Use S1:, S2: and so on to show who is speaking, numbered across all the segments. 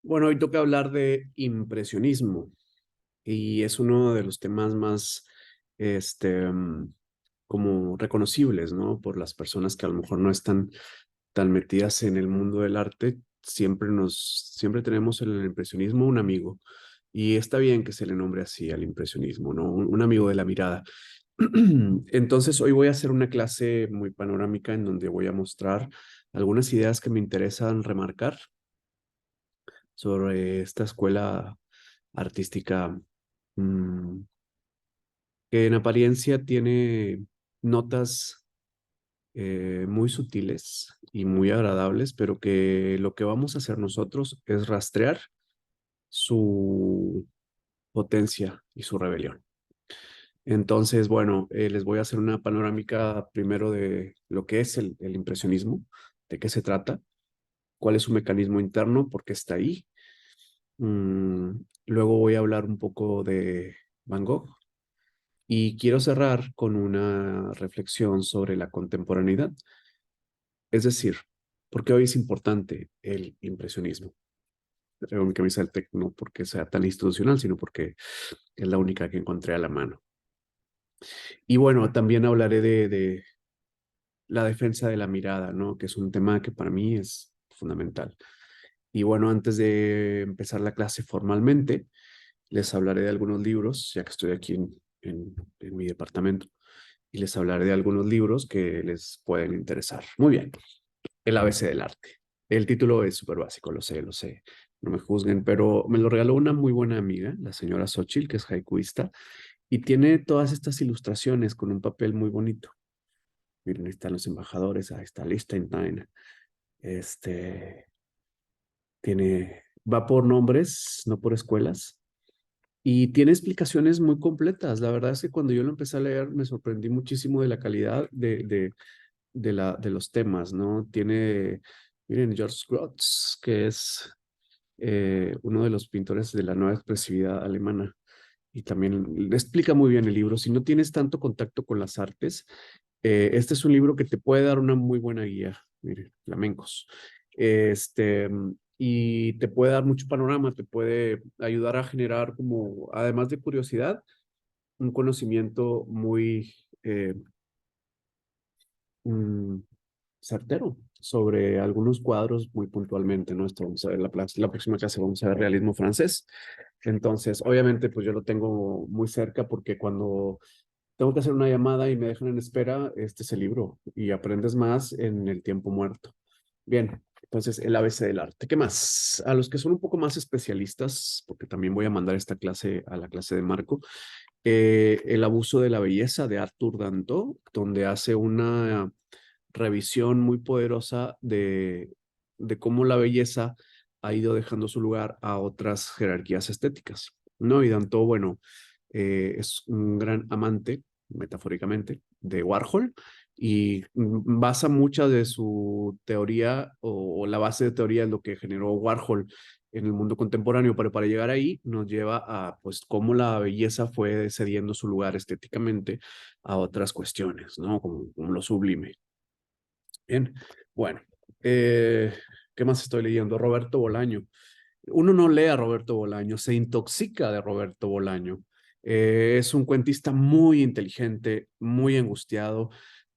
S1: Bueno, hoy toca hablar de impresionismo y es uno de los temas más, este, mm, como reconocibles, ¿no? Por las personas que a lo mejor no están tan metidas en el mundo del arte. Siempre tenemos en el impresionismo un amigo y está bien que se le nombre así al impresionismo, ¿no? Un amigo de la mirada. Entonces, hoy voy a hacer una clase muy panorámica en donde voy a mostrar algunas ideas que me interesan remarcar sobre esta escuela artística, mm, que en apariencia tiene notas muy sutiles y muy agradables, pero que lo que vamos a hacer nosotros es rastrear su potencia y su rebelión. Entonces, bueno, les voy a hacer una panorámica primero de lo que es el impresionismo, de qué se trata, cuál es su mecanismo interno, por qué está ahí. Luego voy a hablar un poco de Van Gogh y quiero cerrar con una reflexión sobre la contemporaneidad, es decir, por qué hoy es importante el impresionismo. Traigo mi camisa del TEC no porque sea tan institucional, sino porque es la única que encontré a la mano. Y bueno, también hablaré de la defensa de la mirada, ¿no? Que es un tema que para mí es fundamental. Y bueno, antes de empezar la clase formalmente, les hablaré de algunos libros, ya que estoy aquí en mi departamento, y les hablaré de algunos libros que les pueden interesar. Muy bien, El ABC del arte. El título es súper básico, lo sé, no me juzguen, pero me lo regaló una muy buena amiga, la señora Xochitl, que es haikuista, y tiene todas estas ilustraciones con un papel muy bonito. Miren, ahí están los embajadores, ahí está Liechtenstein, este, va por nombres, no por escuelas. Y tiene explicaciones muy completas. La verdad es que cuando yo lo empecé a leer me sorprendí muchísimo de la calidad de los temas, ¿no? Miren, George Grotz, que es uno de los pintores de la nueva expresividad alemana. Y también le explica muy bien el libro. Si no tienes tanto contacto con las artes, este es un libro que te puede dar una muy buena guía. Miren, flamencos. Este, y te puede dar mucho panorama, te puede ayudar a generar como, además de curiosidad, un conocimiento muy mm, certero sobre algunos cuadros muy puntualmente, ¿no? Esto vamos a ver la próxima clase, vamos a ver realismo francés. Entonces, obviamente, pues yo lo tengo muy cerca porque cuando tengo que hacer una llamada y me dejan en espera, este es el libro y aprendes más en el tiempo muerto. Bien, entonces el ABC del arte. ¿Qué más? A los que son un poco más especialistas, porque también voy a mandar esta clase a la clase de Marco, El abuso de la belleza de Arthur Danto, donde hace una revisión muy poderosa de cómo la belleza ha ido dejando su lugar a otras jerarquías estéticas, ¿no? Y Danto, bueno, es un gran amante, metafóricamente, de Warhol y basa mucha de su teoría o la base de teoría es lo que generó Warhol en el mundo contemporáneo, pero para llegar ahí nos lleva a, pues, cómo la belleza fue cediendo su lugar estéticamente a otras cuestiones, ¿no? Como lo sublime. Bien, bueno, eh, ¿qué más estoy leyendo? Roberto Bolaño. Uno no lee a Roberto Bolaño, se intoxica de Roberto Bolaño. Es un cuentista muy inteligente, muy angustiado,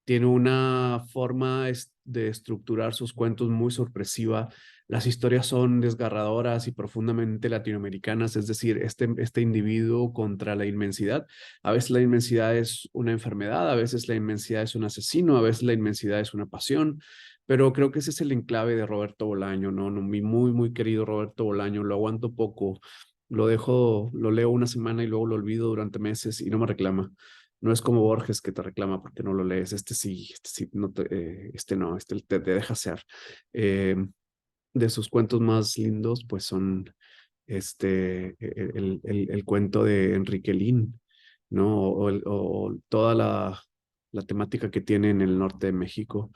S1: tiene una forma de estructurar sus cuentos muy sorpresiva. Las historias son desgarradoras y profundamente latinoamericanas, es decir, este individuo contra la inmensidad. A veces la inmensidad es una enfermedad, a veces la inmensidad es un asesino, a veces la inmensidad es una pasión, pero creo que ese es el enclave de Roberto Bolaño, ¿no? Mi muy, muy querido Roberto Bolaño, lo aguanto poco, lo dejo, lo leo una semana y luego lo olvido durante meses y no me reclama. No es como Borges que te reclama porque no lo lees. Este sí, no este no, este te deja ser. Eh, de sus cuentos más lindos, pues son el cuento de Enrique Lin, ¿no? O toda la temática que tiene en el norte de México.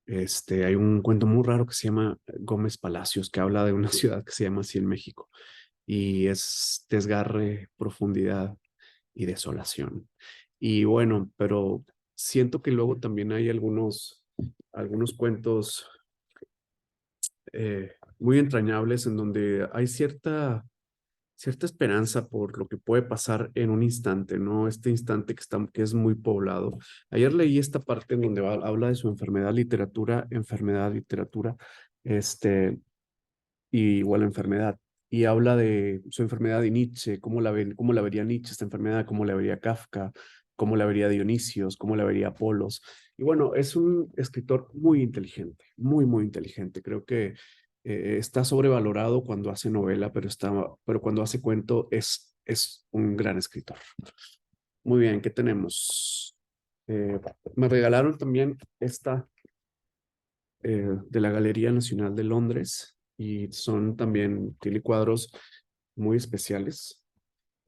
S1: Hay un cuento muy raro que se llama Gómez Palacios, que habla de una ciudad que se llama así en México. Y es desgarre, profundidad y desolación. Y bueno, pero siento que luego también hay algunos cuentos muy entrañables en donde hay cierta esperanza por lo que puede pasar en un instante, ¿no? Este instante que es muy poblado. Ayer leí esta parte en donde habla de su enfermedad, literatura, este, y igual enfermedad. Y habla de su enfermedad de Nietzsche, cómo la vería Nietzsche esta enfermedad, cómo la vería Kafka, cómo la vería Dionisios, cómo la vería Apolos. Y bueno, es un escritor muy inteligente, muy, muy inteligente. Creo que está sobrevalorado cuando hace novela, pero cuando hace cuento es un gran escritor. Muy bien, ¿qué tenemos? Me regalaron también esta de la Galería Nacional de Londres y tiene cuadros muy especiales.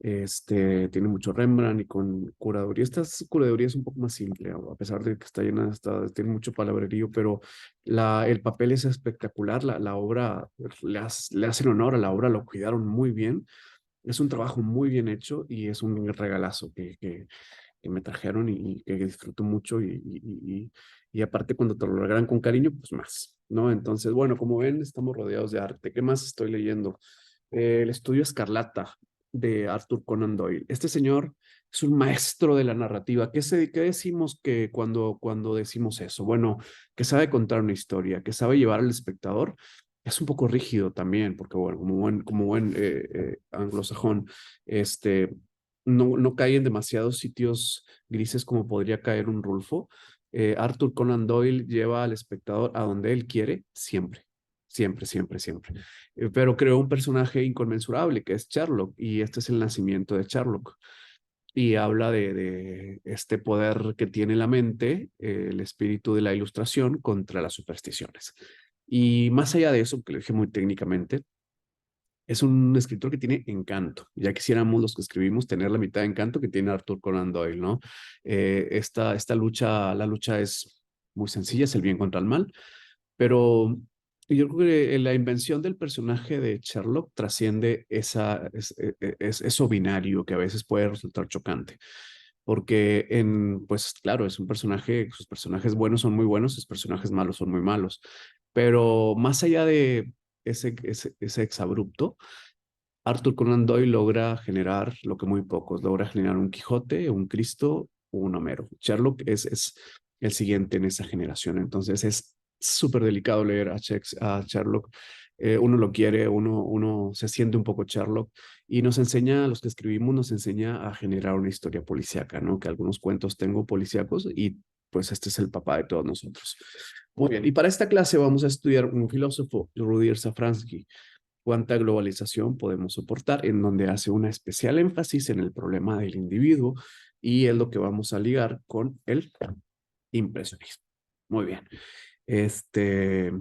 S1: Tiene mucho Rembrandt y con curaduría. Esta curaduría es un poco más simple, a pesar de que tiene mucho palabrerío, pero el papel es espectacular. La obra, le hacen honor a la obra, lo cuidaron muy bien. Es un trabajo muy bien hecho y es un regalazo que me trajeron y que disfruto mucho y aparte cuando te lo regalan con cariño, pues más, ¿no? Entonces, bueno, como ven, estamos rodeados de arte. ¿Qué más estoy leyendo? El Estudio Escarlata de Arthur Conan Doyle. Este señor es un maestro de la narrativa. ¿Qué decimos cuando decimos eso? Bueno, que sabe contar una historia, que sabe llevar al espectador. Es un poco rígido también, porque bueno, como buen anglosajón, este, no cae en demasiados sitios grises como podría caer un Rulfo. Arthur Conan Doyle lleva al espectador a donde él quiere, siempre, siempre, siempre, siempre. Pero creó un personaje inconmensurable que es Sherlock, y este es el nacimiento de Sherlock. Y habla de este poder que tiene la mente, el espíritu de la ilustración contra las supersticiones. Y más allá de eso, que lo dije muy técnicamente, es un escritor que tiene encanto. Ya quisiéramos los que escribimos tener la mitad de encanto que tiene Arthur Conan Doyle, ¿no? Esta lucha, la lucha es muy sencilla, es el bien contra el mal, pero yo creo que la invención del personaje de Sherlock trasciende eso binario que a veces puede resultar chocante. Porque pues claro, es un personaje, sus personajes buenos son muy buenos, sus personajes malos son muy malos. Pero más allá de ese exabrupto, Arthur Conan Doyle logra generar lo que muy pocos, logra generar un Quijote, un Cristo, un Homero. Sherlock es el siguiente en esa generación, entonces es súper delicado leer a Sherlock. Uno lo quiere, uno se siente un poco Sherlock y nos enseña, a los que escribimos, nos enseña a generar una historia policíaca, ¿no? Que algunos cuentos tengo policíacos y pues este es el papá de todos nosotros. Muy bien, y para esta clase vamos a estudiar un filósofo, Rudyard Safransky. ¿Cuánta globalización podemos soportar? En donde hace una especial énfasis en el problema del individuo y es lo que vamos a ligar con el impresionismo. Muy bien. Este,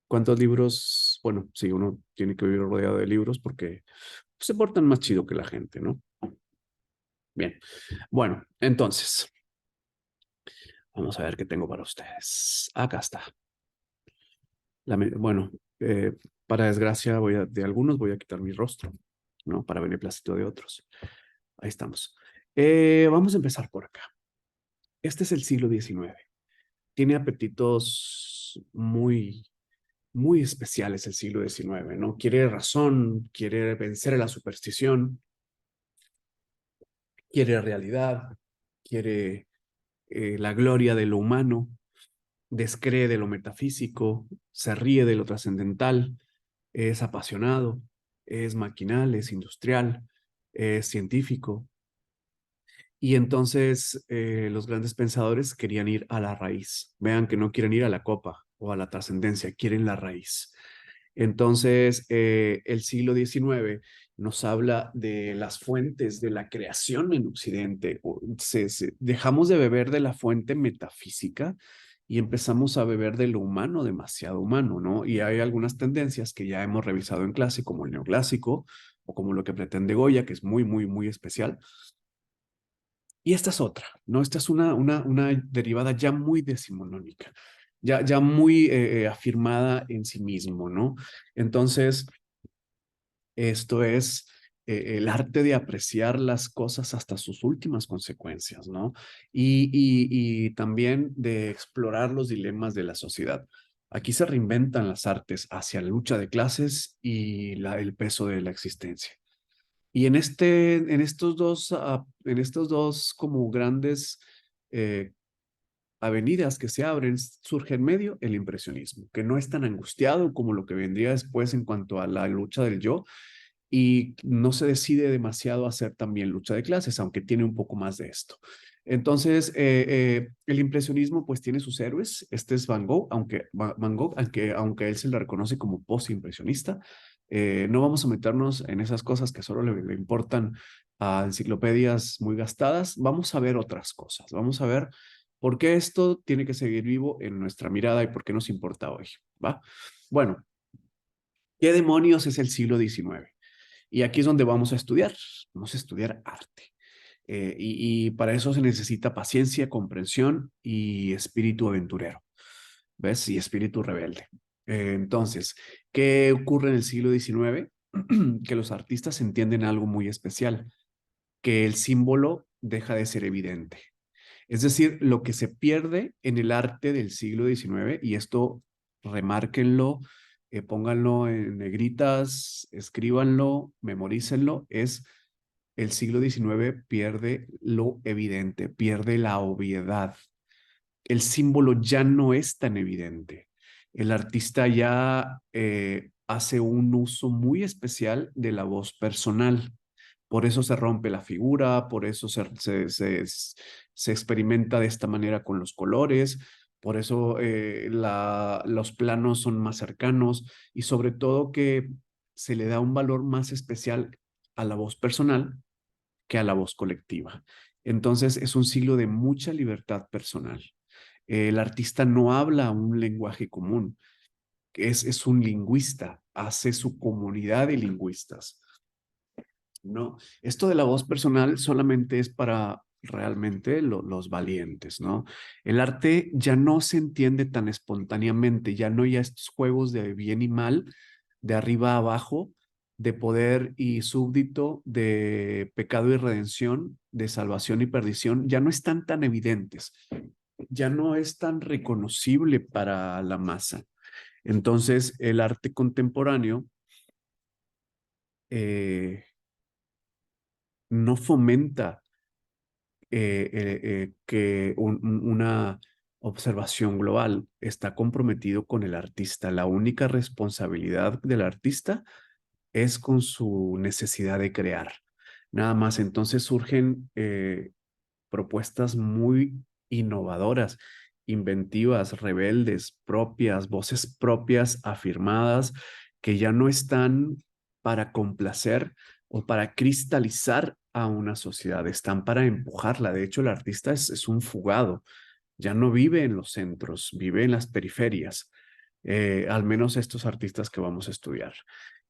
S1: ¿Cuántos libros? Bueno, sí, uno tiene que vivir rodeado de libros porque se portan más chido que la gente, ¿no? Bien. Bueno, entonces, vamos a ver qué tengo para ustedes. Acá está. Bueno, para desgracia de algunos voy a quitar mi rostro, ¿no? Para beneplácito de otros. Ahí estamos. Vamos a empezar por acá. Este es el siglo XIX. Tiene apetitos muy, muy especiales el siglo XIX, ¿no? Quiere razón, quiere vencer a la superstición, quiere realidad, quiere la gloria de lo humano, descree de lo metafísico, se ríe de lo trascendental, es apasionado, es maquinal, es industrial, es científico. Y entonces los grandes pensadores querían ir a la raíz. Vean que no quieren ir a la copa o a la trascendencia, quieren la raíz. Entonces, el siglo XIX nos habla de las fuentes de la creación en Occidente. Dejamos de beber de la fuente metafísica y empezamos a beber de lo humano, demasiado humano, ¿no? Y hay algunas tendencias que ya hemos revisado en clase, como el neoclásico o como lo que pretende Goya, que es muy, muy, muy especial. Y esta es otra, ¿no? Esta es una derivada ya muy decimonónica, ya muy afirmada en sí mismo, ¿no? Entonces, esto es el arte de apreciar las cosas hasta sus últimas consecuencias, ¿no? Y también de explorar los dilemas de la sociedad. Aquí se reinventan las artes hacia la lucha de clases y el peso de la existencia. Y en estos dos como grandes eh, avenidas que se abren, surge en medio el impresionismo, que no es tan angustiado como lo que vendría después en cuanto a la lucha del yo, y no se decide demasiado a hacer también lucha de clases, aunque tiene un poco más de esto. Entonces, el impresionismo pues tiene sus héroes. Este es Van Gogh, aunque él se le reconoce como post-impresionista. No vamos a meternos en esas cosas que solo le importan a enciclopedias muy gastadas. Vamos a ver otras cosas. Vamos a ver por qué esto tiene que seguir vivo en nuestra mirada y por qué nos importa hoy. ¿Va? Bueno, ¿qué demonios es el siglo XIX? Y aquí es donde vamos a estudiar arte. Y para eso se necesita paciencia, comprensión y espíritu aventurero, ¿ves? Y espíritu rebelde. Entonces, ¿qué ocurre en el siglo XIX? Que los artistas entienden algo muy especial, que el símbolo deja de ser evidente. Es decir, lo que se pierde en el arte del siglo XIX, y esto remárquenlo, pónganlo en negritas, escríbanlo, memorícenlo, es el siglo XIX pierde lo evidente, pierde la obviedad. El símbolo ya no es tan evidente. El artista ya hace un uso muy especial de la voz personal. Por eso se rompe la figura, por eso se experimenta de esta manera con los colores, por eso los planos son más cercanos y sobre todo que se le da un valor más especial a la voz personal que a la voz colectiva. Entonces es un siglo de mucha libertad personal. El artista no habla un lenguaje común, es un lingüista, hace su comunidad de lingüistas. No, esto de la voz personal solamente es para realmente los valientes, ¿no? El arte ya no se entiende tan espontáneamente, ya no hay estos juegos de bien y mal, de arriba a abajo, de poder y súbdito, de pecado y redención, de salvación y perdición, ya no están tan evidentes, ya no es tan reconocible para la masa. Entonces, el arte contemporáneo eh, no fomenta que una observación global está comprometido con el artista. La única responsabilidad del artista es con su necesidad de crear. Nada más, entonces surgen propuestas muy innovadoras, inventivas, rebeldes, propias, voces propias, afirmadas, que ya no están para complacer o para cristalizar a una sociedad, están para empujarla. De hecho, el artista es un fugado, ya no vive en los centros, vive en las periferias, al menos estos artistas que vamos a estudiar.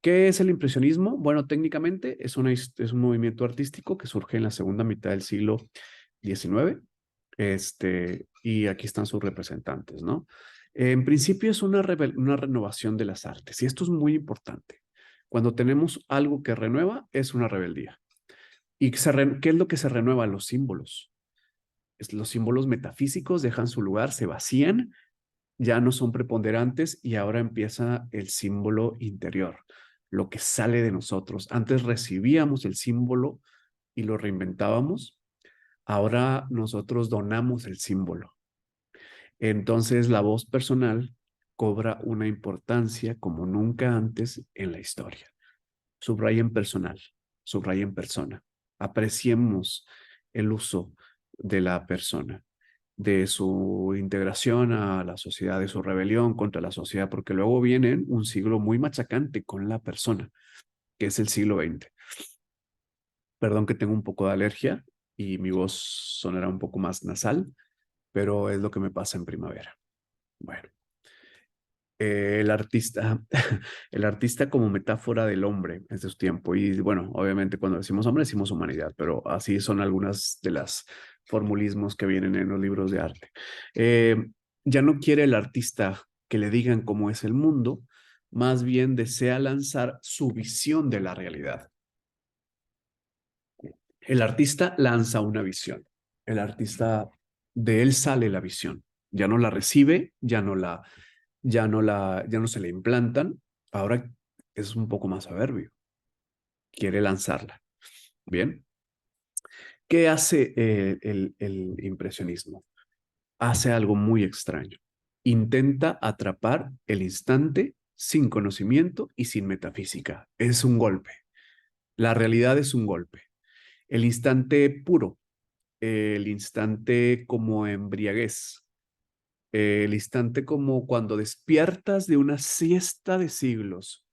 S1: ¿Qué es el impresionismo? Bueno, técnicamente es un movimiento artístico que surge en la segunda mitad del siglo XIX, y aquí están sus representantes, ¿no? En principio es una renovación de las artes, y esto es muy importante. Cuando tenemos algo que renueva, es una rebeldía. ¿Y qué es lo que se renueva? Los símbolos. Los símbolos metafísicos dejan su lugar, se vacían, ya no son preponderantes y ahora empieza el símbolo interior, lo que sale de nosotros. Antes recibíamos el símbolo y lo reinventábamos, ahora nosotros donamos el símbolo. Entonces la voz personal cobra una importancia como nunca antes en la historia. Subrayen personal, subrayen persona. Apreciemos el uso de la persona, de su integración a la sociedad, de su rebelión contra la sociedad, porque luego viene un siglo muy machacante con la persona, que es el siglo XX. Perdón que tengo un poco de alergia y mi voz sonará un poco más nasal, pero es lo que me pasa en primavera. Bueno, el artista, el artista como metáfora del hombre en su tiempo. Y bueno, obviamente cuando decimos hombre decimos humanidad, pero así son algunas de las formulismos que vienen en los libros de arte. Eh, ya no quiere el artista que le digan cómo es el mundo, más bien desea lanzar su visión de la realidad. El artista lanza una visión. El artista, de él sale la visión. Ya no la recibe, ya no la ya no se le implantan, ahora es un poco más soberbio, quiere lanzarla. Bien, ¿qué hace el impresionismo? Hace algo muy extraño. Intenta atrapar el instante sin conocimiento y sin metafísica. Es un golpe. La realidad es un golpe. El instante puro, el instante como embriaguez, el instante como cuando despiertas de una siesta de siglos,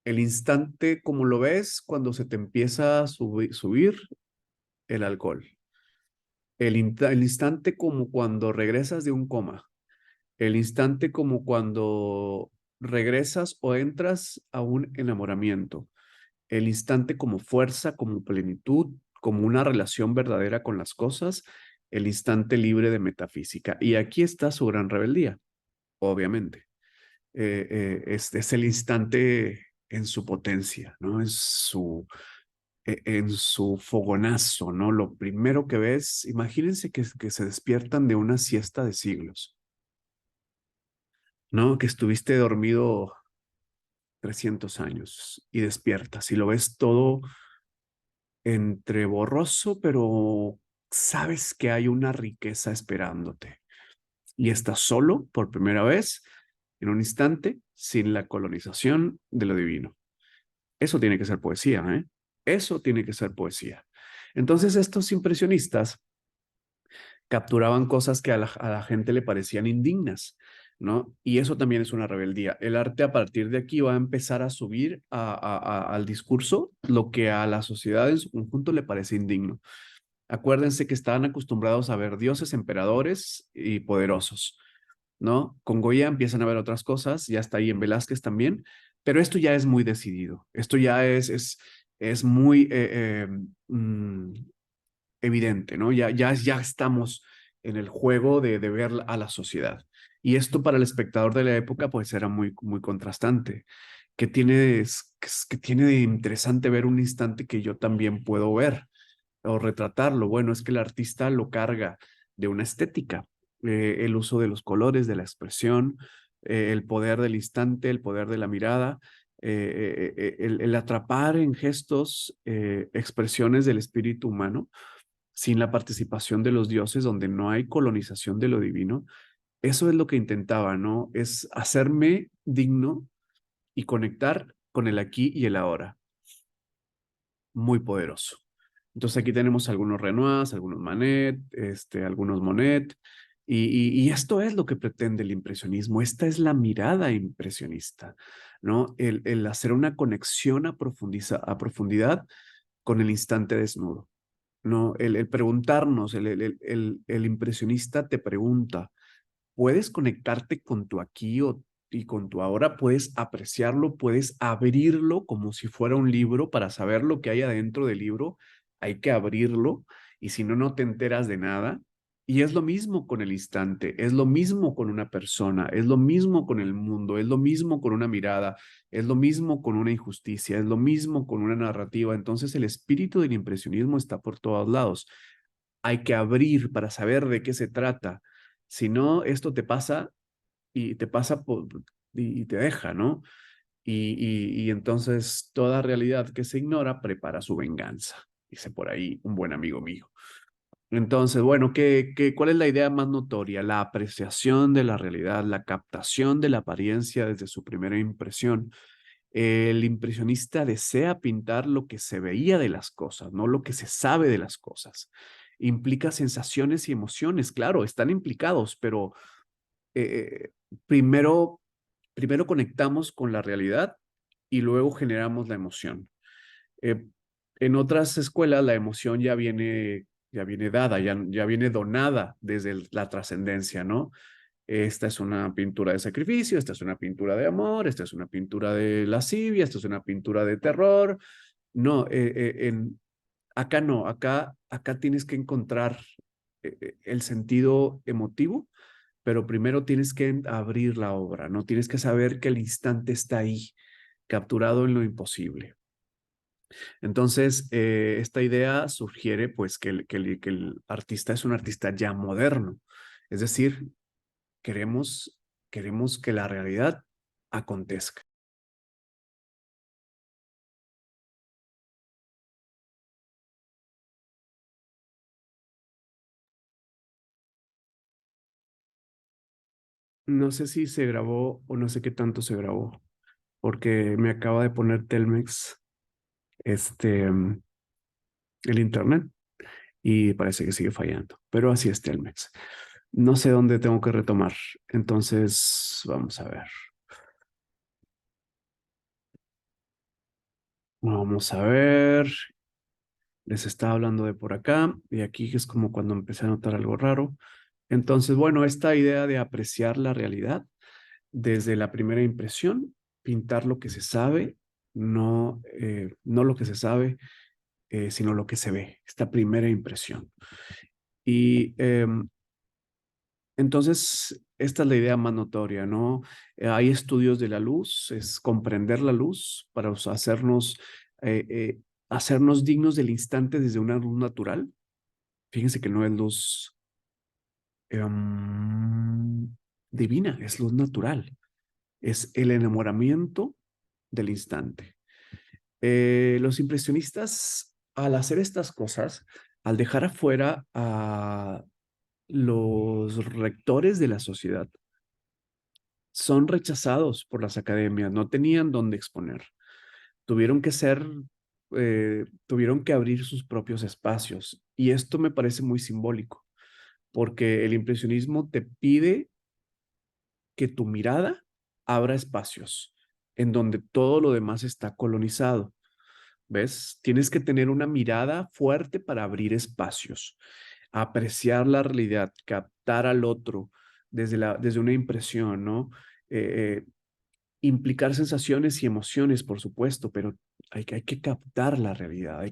S1: el instante como lo ves cuando se te empieza a subir el alcohol, el instante como cuando regresas de un coma, el instante como cuando regresas o entras a un enamoramiento, el instante como fuerza, como plenitud, como una relación verdadera con las cosas, el instante libre de metafísica. Y aquí está su gran rebeldía, obviamente. Es el instante en su potencia, ¿no? En su fogonazo, ¿no? Lo primero que ves, imagínense que se despiertan de una siesta de siglos, ¿no? Que estuviste dormido 300 años y despiertas y lo ves todo entre borroso, pero sabes que hay una riqueza esperándote y estás solo por primera vez en un instante sin la colonización de lo divino. Eso tiene que ser poesía, ¿eh? Eso tiene que ser poesía. Entonces estos impresionistas capturaban cosas que a la gente le parecían indignas, ¿no? Y eso también es una rebeldía. El arte a partir de aquí va a empezar a subir al discurso lo que a la sociedad en su conjunto le parece indigno. Acuérdense que estaban acostumbrados a ver dioses, emperadores y poderosos, ¿no? Con Goya empiezan a ver otras cosas, ya está ahí en Velázquez también, pero esto ya es muy decidido, esto ya es muy evidente, ¿no? Ya estamos en el juego de ver a la sociedad. Y esto para el espectador de la época pues era muy contrastante. ¿Qué tiene de interesante ver un instante que yo también puedo ver o retratarlo? Bueno, es que el artista lo carga de una estética, el uso de los colores, de la expresión, el poder del instante, el poder de la mirada, el atrapar en gestos expresiones del espíritu humano sin la participación de los dioses, donde no hay colonización de lo divino. Eso es lo que intentaba, ¿no? Es hacerme digno y conectar con el aquí y el ahora. Muy poderoso. Entonces aquí tenemos algunos Renoirs, algunos Manet, algunos Monet, y esto es lo que pretende el impresionismo. Esta es la mirada impresionista, ¿no? El hacer una conexión a profundidad con el instante desnudo, ¿no? El preguntarnos, el impresionista te pregunta, puedes conectarte con tu aquí y con tu ahora, puedes apreciarlo, puedes abrirlo como si fuera un libro para saber lo que hay adentro del libro, hay que abrirlo y si no, no te enteras de nada. Y es lo mismo con el instante, es lo mismo con una persona, es lo mismo con el mundo, es lo mismo con una mirada, es lo mismo con una injusticia, es lo mismo con una narrativa. Entonces el espíritu del impresionismo está por todos lados. Hay que abrir para saber de qué se trata. Si no, esto te pasa y te pasa y te deja, ¿no? Y entonces toda realidad que se ignora prepara su venganza, dice por ahí un buen amigo mío. Entonces, bueno, ¿cuál es la idea más notoria? La apreciación de la realidad, la captación de la apariencia desde su primera impresión. El impresionista desea pintar lo que se veía de las cosas, no lo que se sabe de las cosas. Implica sensaciones y emociones, claro, están implicados, pero primero, primero conectamos con la realidad y luego generamos la emoción. Eh, en otras escuelas la emoción ya viene dada, ya viene donada desde la trascendencia, ¿no? Esta es una pintura de sacrificio, esta es una pintura de amor, esta es una pintura de lascivia, esta es una pintura de terror. No, acá no, acá tienes que encontrar el sentido emotivo, pero primero tienes que abrir la obra, ¿no? Tienes que saber que el instante está ahí, capturado en lo imposible. Entonces, esta idea sugiere pues que el artista es un artista ya moderno, es decir, queremos queremos que la realidad acontezca. No sé si se grabó o no sé qué tanto se grabó, porque me acaba de poner Telmex el internet y parece que sigue fallando, pero así es Telmex. No sé dónde tengo que retomar. Entonces, vamos a ver. Vamos a ver. Les estaba hablando de por acá y aquí es como cuando empecé a notar algo raro. Entonces, bueno, esta idea de apreciar la realidad desde la primera impresión, pintar lo que se sabe, no lo que se sabe, sino lo que se ve, esta primera impresión. Y entonces, esta es la idea más notoria, ¿no? Hay estudios de la luz, es comprender la luz para eh, eh, hacernos dignos del instante desde una luz natural. Fíjense que no es luz divina, es luz natural. Es el enamoramiento del instante. Los impresionistas, al hacer estas cosas, al dejar afuera a los rectores de la sociedad, son rechazados por las academias, no tenían dónde exponer. Tuvieron que tuvieron que abrir sus propios espacios. Y esto me parece muy simbólico, porque el impresionismo te pide que tu mirada abra espacios en donde todo lo demás está colonizado. ¿Ves? Tienes que tener una mirada fuerte para abrir espacios, apreciar la realidad, captar al otro desde una impresión, ¿no? Eh, implicar sensaciones y emociones, por supuesto, pero hay que captar la realidad,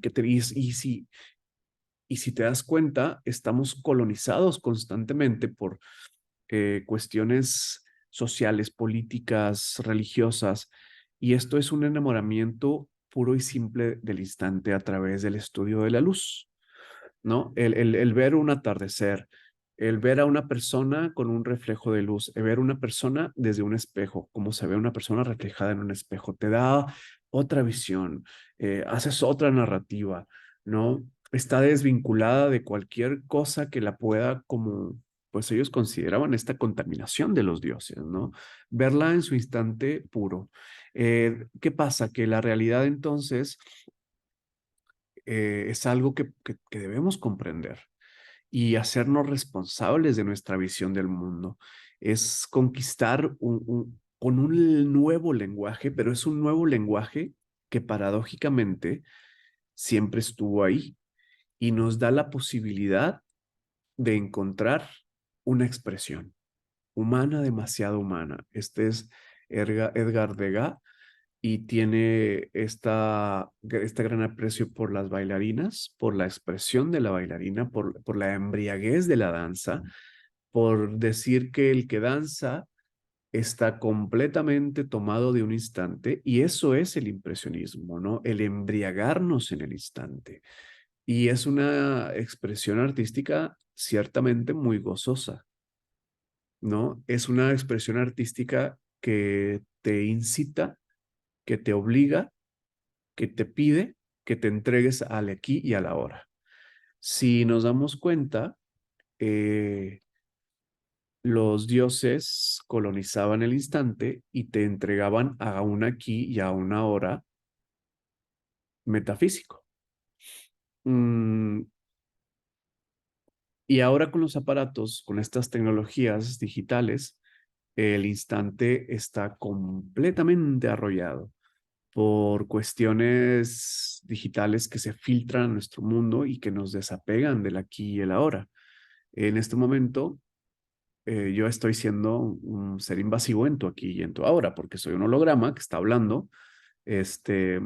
S1: y si te das cuenta, estamos colonizados constantemente por cuestiones sociales, políticas, religiosas, y esto es un enamoramiento puro y simple del instante a través del estudio de la luz. ¿No? El ver un atardecer, el ver a una persona con un reflejo de luz, el ver una persona desde un espejo, como se ve una persona reflejada en un espejo, te da otra visión, haces otra narrativa, ¿no? Está desvinculada de cualquier cosa que la pueda como, pues ellos consideraban esta contaminación de los dioses, ¿no? Verla en su instante puro. ¿Qué pasa? Que la realidad entonces es algo que debemos comprender y hacernos responsables de nuestra visión del mundo. Es conquistar con un nuevo lenguaje, pero es un nuevo lenguaje que paradójicamente siempre estuvo ahí y nos da la posibilidad de encontrar una expresión humana, demasiado humana. Este es Edgar Degas y tiene este gran aprecio por las bailarinas, por la expresión de la bailarina, por la embriaguez de la danza, por decir que el que danza está completamente tomado de un instante y eso es el impresionismo, ¿no? El embriagarnos en el instante. Y es una expresión artística ciertamente muy gozosa, ¿no? Es una expresión artística que te incita, que te obliga, que te pide que te entregues al aquí y a la hora. Si nos damos cuenta, eh, los dioses colonizaban el instante y te entregaban a un aquí y a una hora metafísico. Mm, y ahora con los aparatos, con estas tecnologías digitales, el instante está completamente arrollado por cuestiones digitales que se filtran a nuestro mundo y que nos desapegan del aquí y el ahora. En este momento, yo estoy siendo un ser invasivo en tu aquí y en tu ahora, porque soy un holograma que está hablando este,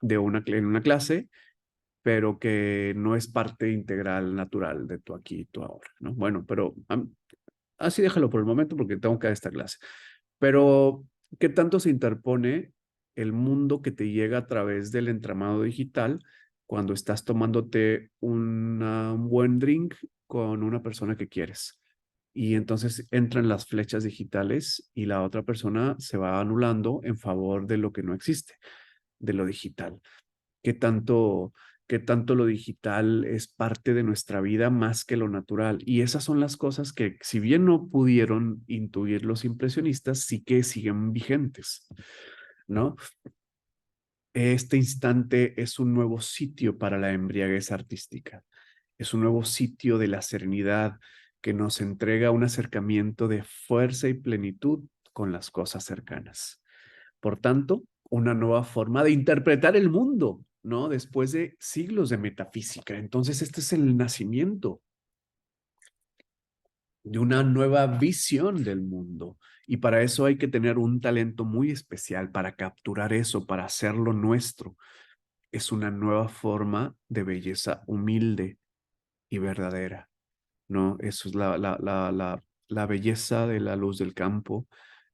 S1: en una clase, pero que no es parte integral, natural de tu aquí y tu ahora, ¿no? Bueno, pero así déjalo por el momento porque tengo que dar esta clase. Pero, ¿qué tanto se interpone el mundo que te llega a través del entramado digital cuando estás tomándote un buen drink con una persona que quieres? y entonces entran las flechas digitales y la otra persona se va anulando en favor de lo que no existe, de lo digital. ¿Qué tanto, qué tanto lo digital es parte de nuestra vida más que lo natural? Y esas son las cosas que, si bien no pudieron intuir los impresionistas, sí que siguen vigentes, ¿no? Este instante es un nuevo sitio para la embriaguez artística. Es un nuevo sitio de la serenidad que nos entrega un acercamiento de fuerza y plenitud con las cosas cercanas. Por tanto, una nueva forma de interpretar el mundo, ¿no? Después de siglos de metafísica. Entonces, este es el nacimiento de una nueva visión del mundo. Y para eso hay que tener un talento muy especial para capturar eso, para hacerlo nuestro. Es una nueva forma de belleza humilde y verdadera, ¿no? Eso es la belleza de la luz del campo,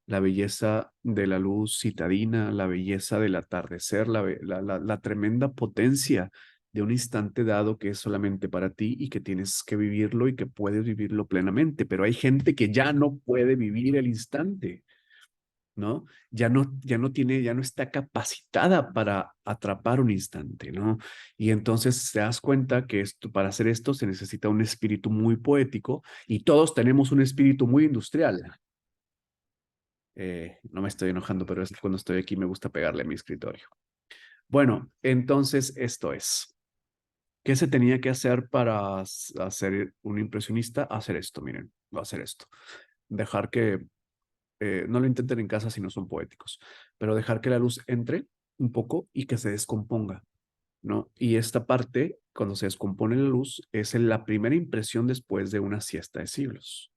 S1: la belleza de la luz citadina, la belleza del atardecer, la tremenda potencia de un instante dado que es solamente para ti y que tienes que vivirlo y que puedes vivirlo plenamente. Pero hay gente que ya no puede vivir el instante, ¿no? Ya no está capacitada para atrapar un instante, ¿no? Y entonces te das cuenta que esto, para hacer esto se necesita un espíritu muy poético y todos tenemos un espíritu muy industrial. No me estoy enojando, pero es que cuando estoy aquí me gusta pegarle a mi escritorio. Bueno, entonces esto es. ¿Qué se tenía que hacer para hacer un impresionista? Hacer esto, miren, va a hacer esto. Dejar que no lo intenten en casa si no son poéticos, pero dejar que la luz entre un poco y que se descomponga, ¿no? Y esta parte, cuando se descompone la luz, es la primera impresión después de una siesta de siglos,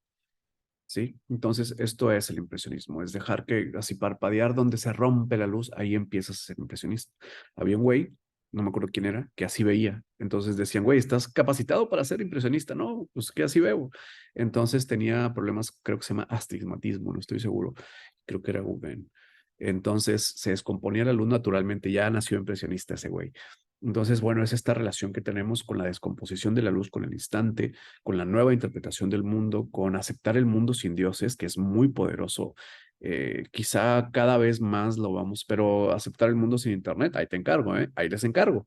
S1: ¿sí? Entonces, esto es el impresionismo, es dejar que así parpadear donde se rompe la luz, ahí empiezas a ser impresionista. Había un güey, no me acuerdo quién era, que así veía. Entonces decían, güey, ¿estás capacitado para ser impresionista? No, pues que así veo. Entonces tenía problemas, creo que se llama astigmatismo, no estoy seguro. Creo que era Gauguin. Entonces se descomponía la luz naturalmente, ya nació impresionista ese güey. Entonces, bueno, es esta relación que tenemos con la descomposición de la luz, con el instante, con la nueva interpretación del mundo, con aceptar el mundo sin dioses, que es muy poderoso. Quizá cada vez más lo vamos, pero aceptar el mundo sin internet, ahí te encargo, ¿eh? Ahí les encargo.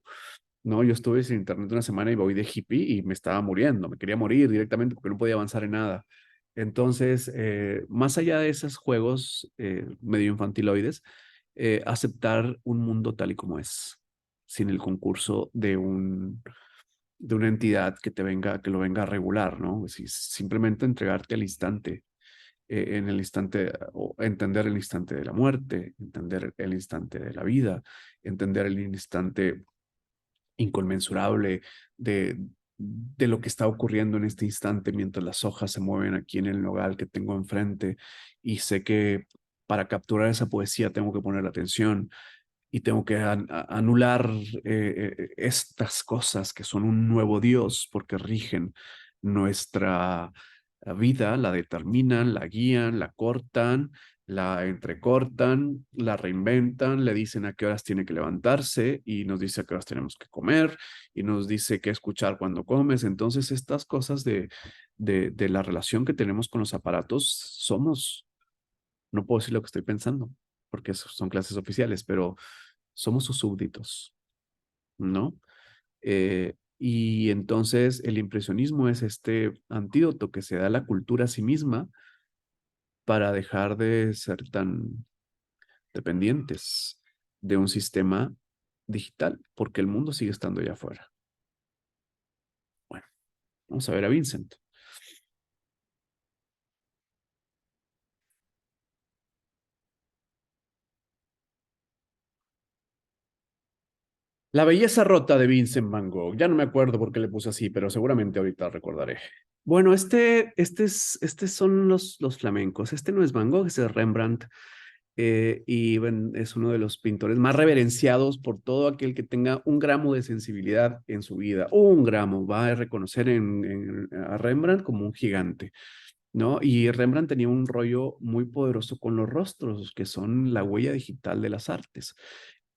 S1: No, yo estuve sin internet una semana y voy de hippie y me estaba muriendo, me quería morir directamente porque no podía avanzar en nada. Entonces, más allá de esos juegos medio infantiloides, aceptar un mundo tal y como es, sin el concurso de una entidad que te venga, que lo venga a regular, ¿no? Simplemente entregarte al instante, en el instante, o entender el instante de la muerte, entender el instante de la vida, entender el instante inconmensurable de lo que está ocurriendo en este instante mientras las hojas se mueven aquí en el nogal que tengo enfrente y sé que para capturar esa poesía tengo que poner atención y tengo que anular estas cosas que son un nuevo Dios porque rigen nuestra vida, la determinan, la guían, la cortan, la entrecortan, la reinventan, le dicen a qué horas tiene que levantarse y nos dice a qué horas tenemos que comer y nos dice qué escuchar cuando comes. Entonces, estas cosas de la relación que tenemos con los aparatos, no puedo decir lo que estoy pensando, porque son clases oficiales, pero somos sus súbditos, ¿no? Y entonces el impresionismo es este antídoto que se da a la cultura a sí misma para dejar de ser tan dependientes de un sistema digital, porque el mundo sigue estando allá afuera. Bueno, vamos a ver a Vincent. La belleza rota de Vincent Van Gogh. Ya no me acuerdo por qué le puse así, pero seguramente ahorita recordaré. Bueno, estos son los flamencos. Este no es Van Gogh, este es Rembrandt. Y bueno, es uno de los pintores más reverenciados por todo aquel que tenga un gramo de sensibilidad en su vida. Un gramo va a reconocer a Rembrandt como un gigante, ¿no? Y Rembrandt tenía un rollo muy poderoso con los rostros, que son la huella digital de las artes.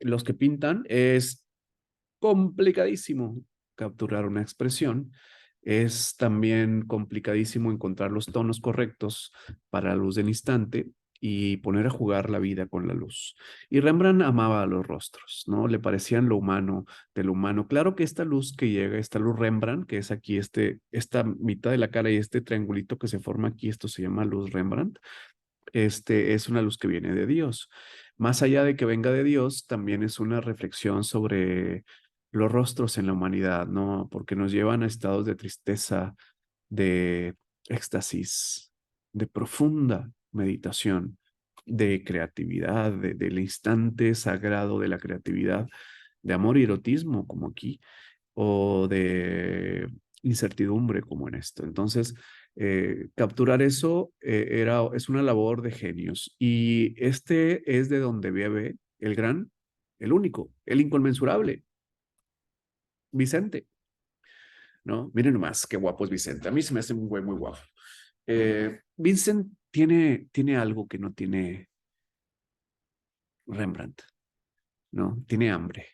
S1: Los que pintan es complicadísimo capturar una expresión, Es también complicadísimo encontrar los tonos correctos para la luz del instante y poner a jugar la vida con la luz. Y Rembrandt amaba a los rostros, ¿no? Le parecían lo humano de lo humano. Claro que esta luz que llega, esta luz Rembrandt, que es aquí esta mitad de la cara y este triangulito que se forma aquí, esto se llama luz Rembrandt, es una luz que viene de Dios. Más allá de que venga de Dios, también es una reflexión sobre los rostros en la humanidad, ¿no? Porque nos llevan a estados de tristeza, de éxtasis, de profunda meditación, de creatividad, del instante sagrado de la creatividad, de amor y erotismo, como aquí, o de incertidumbre como en esto. Entonces, capturar eso es una labor de genios. Y este es de donde bebe el gran, el único, el inconmensurable, Vicente, ¿no? Miren nomás qué guapo es Vicente. A mí se me hace un güey muy guapo. Vincent tiene algo que no tiene Rembrandt, ¿no? Tiene hambre.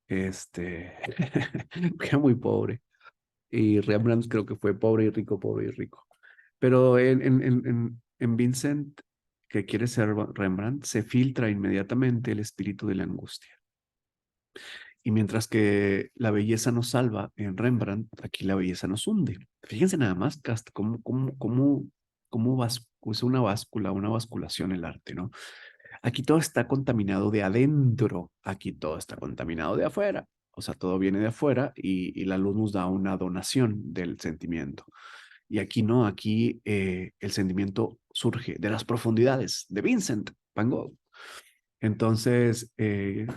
S1: Este, era muy pobre. Y Rembrandt creo que fue pobre y rico, pobre y rico. Pero en Vincent, que quiere ser Rembrandt, se filtra inmediatamente el espíritu de la angustia. Y mientras que la belleza nos salva en Rembrandt, aquí la belleza nos hunde. Fíjense nada más es una báscula, una basculación el arte, ¿no? Aquí todo está contaminado de adentro, aquí todo está contaminado de afuera. O sea, todo viene de afuera y la luz nos da una donación del sentimiento. Y aquí no, aquí el sentimiento surge de las profundidades de Vincent Van Gogh. Entonces,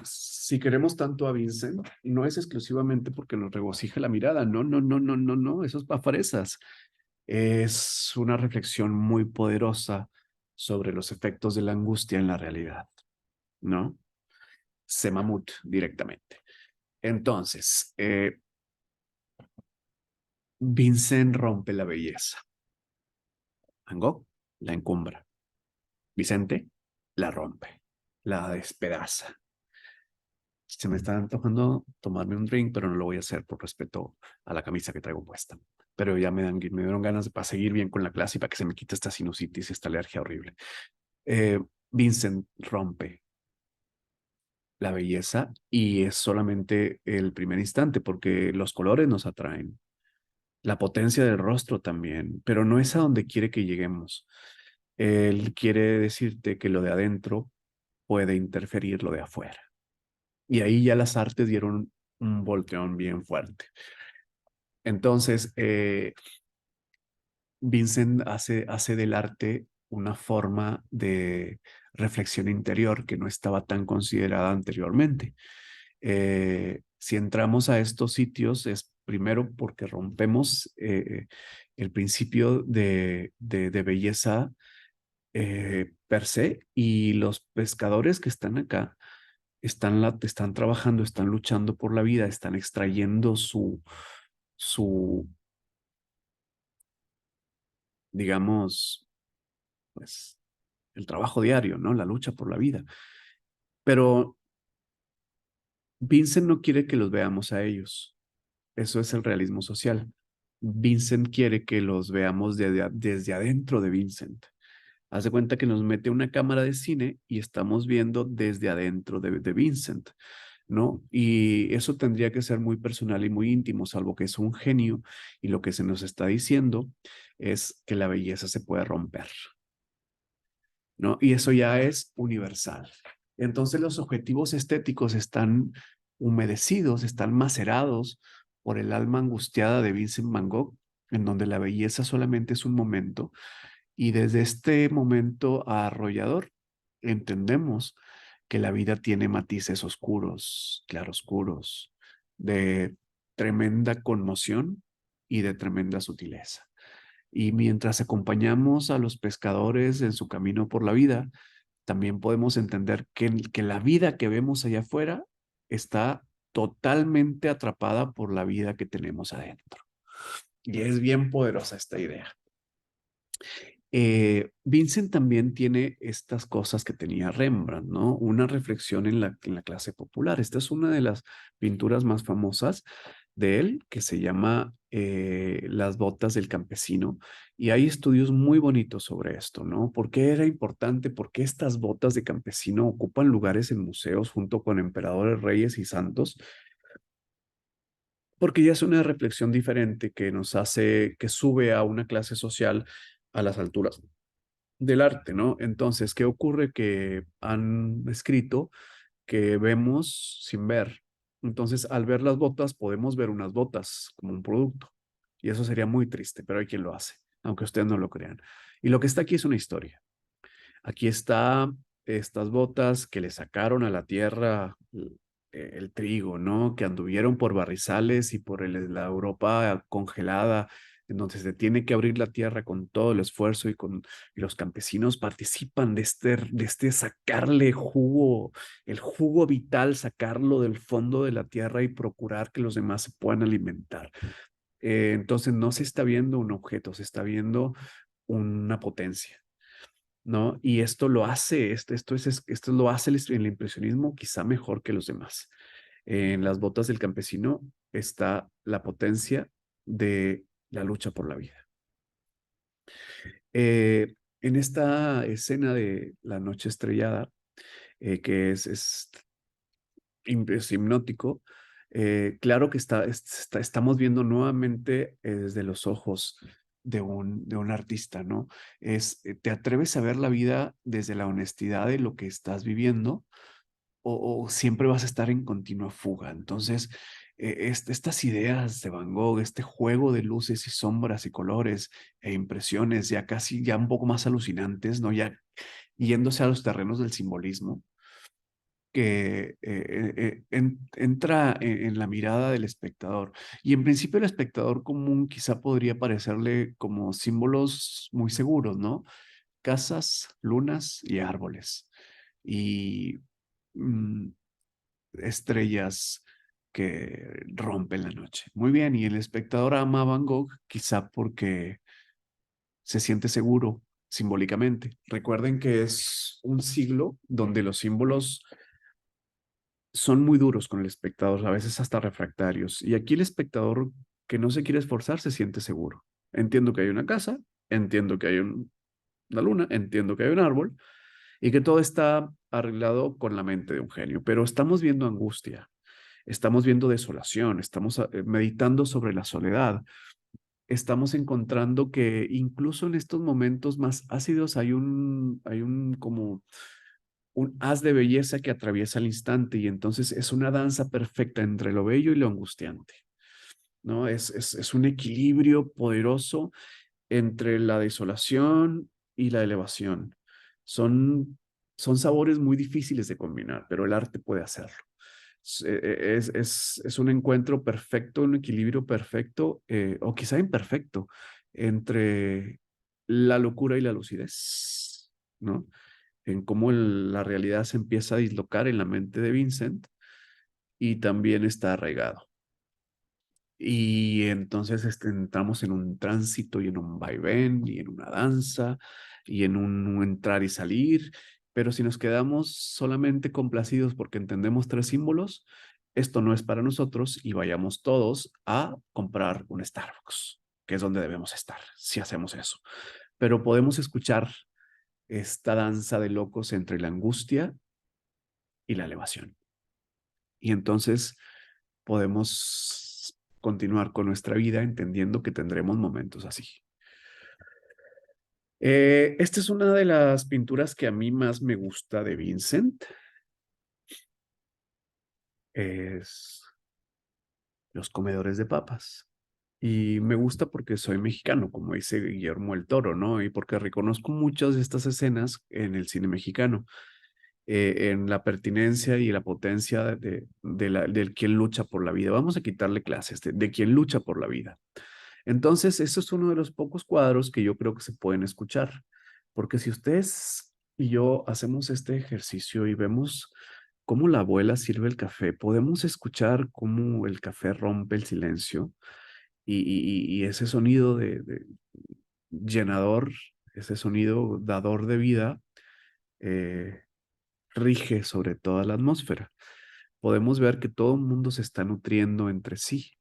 S1: si queremos tanto a Vincent, no es exclusivamente porque nos regocija la mirada, no, no, no, no, no, no, eso es para fresas. Es una reflexión muy poderosa sobre los efectos de la angustia en la realidad, ¿no? Semamut directamente. Entonces, Vincent rompe la belleza. Van Gogh la encumbra. Vicente la rompe, la despedaza. Se me está antojando tomarme un drink, pero no lo voy a hacer por respeto a la camisa que traigo puesta. Pero ya me dieron ganas para seguir bien con la clase y para que se me quite esta sinusitis y esta alergia horrible. Eh, Vincent rompe la belleza y es solamente el primer instante porque los colores nos atraen, la potencia del rostro también, pero no es a donde quiere que lleguemos. Él quiere decirte que lo de adentro puede interferir lo de afuera. Y ahí ya las artes dieron un volteón bien fuerte. Entonces, Vincent hace del arte una forma de reflexión interior que no estaba tan considerada anteriormente. Si entramos a estos sitios es primero porque rompemos el principio de belleza per se y los pescadores que están acá están trabajando, están luchando por la vida, están extrayendo su digamos, pues, el trabajo diario, ¿no? La lucha por la vida. Pero Vincent no quiere que los veamos a ellos. Eso es el realismo social. Vincent quiere que los veamos desde adentro de Vincent. Haz de cuenta que nos mete una cámara de cine y estamos viendo desde adentro de Vincent, ¿no? Y eso tendría que ser muy personal y muy íntimo, salvo que es un genio y lo que se nos está diciendo es que la belleza se puede romper, ¿no? Y eso ya es universal. Entonces los objetivos estéticos están humedecidos, están macerados por el alma angustiada de Vincent Van Gogh, en donde la belleza solamente es un momento. Y desde este momento arrollador, entendemos que la vida tiene matices oscuros, claroscuros, de tremenda conmoción y de tremenda sutileza. Y mientras acompañamos a los pescadores en su camino por la vida, también podemos entender que la vida que vemos allá afuera está totalmente atrapada por la vida que tenemos adentro. Y es bien poderosa esta idea. Vincent también tiene estas cosas que tenía Rembrandt, ¿no? Una reflexión en la clase popular. Esta es una de las pinturas más famosas de él que se llama Las botas del campesino. Y hay estudios muy bonitos sobre esto, ¿no? ¿Por qué era importante? ¿Por qué estas botas de campesino ocupan lugares en museos junto con emperadores, reyes y santos? Porque ya es una reflexión diferente que nos hace, que sube a una clase social a las alturas del arte, ¿no? Entonces, ¿qué ocurre? Que han escrito que vemos sin ver. Entonces, al ver las botas, podemos ver unas botas como un producto. Y eso sería muy triste, pero hay quien lo hace, aunque ustedes no lo crean. Y lo que está aquí es una historia. Aquí está estas botas que le sacaron a la tierra el trigo, ¿no? Que anduvieron por barrizales y por la Europa congelada, en donde se tiene que abrir la tierra con todo el esfuerzo y los campesinos participan de este sacarle jugo, el jugo vital, sacarlo del fondo de la tierra y procurar que los demás se puedan alimentar. Entonces no se está viendo un objeto, se está viendo una potencia. ¿No? Y esto lo hace, esto lo hace el impresionismo quizá mejor que los demás. En las botas del campesino está la potencia de la lucha por la vida. En esta escena de La Noche Estrellada, que es hipnótico, claro que estamos viendo nuevamente desde los ojos de un artista, ¿no? Te atreves a ver la vida desde la honestidad de lo que estás viviendo o siempre vas a estar en continua fuga. Entonces, estas ideas de Van Gogh, este juego de luces y sombras y colores e impresiones ya casi, ya un poco más alucinantes, ¿no? Ya yéndose a los terrenos del simbolismo que entra en la mirada del espectador. Y en principio el espectador común quizá podría parecerle como símbolos muy seguros, ¿no? Casas, lunas y árboles. Y mm, estrellas que rompen la noche. Muy bien, y el espectador ama a Van Gogh quizá porque se siente seguro simbólicamente. Recuerden que es un siglo donde los símbolos son muy duros con el espectador, a veces hasta refractarios. Y aquí el espectador que no se quiere esforzar se siente seguro. Entiendo que hay una casa, entiendo que hay una luna, entiendo que hay un árbol y que todo está arreglado con la mente de un genio, pero estamos viendo angustia, estamos viendo desolación, estamos meditando sobre la soledad, estamos encontrando que incluso en estos momentos más ácidos hay un como un haz de belleza que atraviesa el instante y entonces es una danza perfecta entre lo bello y lo angustiante, ¿no? Es un equilibrio poderoso entre la desolación y la elevación. Son, son sabores muy difíciles de combinar, pero el arte puede hacerlo. Es un encuentro perfecto, un equilibrio perfecto, o quizá imperfecto, entre la locura y la lucidez, ¿no? En cómo la realidad se empieza a dislocar en la mente de Vincent y también está arraigado. Y entonces entramos en un tránsito y en un vaivén y en una danza y en un entrar y salir, pero si nos quedamos solamente complacidos porque entendemos tres símbolos, esto no es para nosotros y vayamos todos a comprar un Starbucks, que es donde debemos estar si hacemos eso. Pero podemos escuchar esta danza de locos entre la angustia y la elevación. Y entonces podemos continuar con nuestra vida entendiendo que tendremos momentos así. Esta es una de las pinturas que a mí más me gusta de Vincent. Es Los comedores de papas. Y me gusta porque soy mexicano, como dice Guillermo el Toro, ¿no? Y porque reconozco muchas de estas escenas en el cine mexicano. En la pertinencia y la potencia del quien lucha por la vida. Vamos a quitarle clases de quien lucha por la vida. Entonces, eso es uno de los pocos cuadros que yo creo que se pueden escuchar, porque si ustedes y yo hacemos este ejercicio y vemos cómo la abuela sirve el café, podemos escuchar cómo el café rompe el silencio y ese sonido de llenador, ese sonido dador de vida, eh, rige sobre toda la atmósfera. Podemos ver que todo el mundo se está nutriendo entre sí.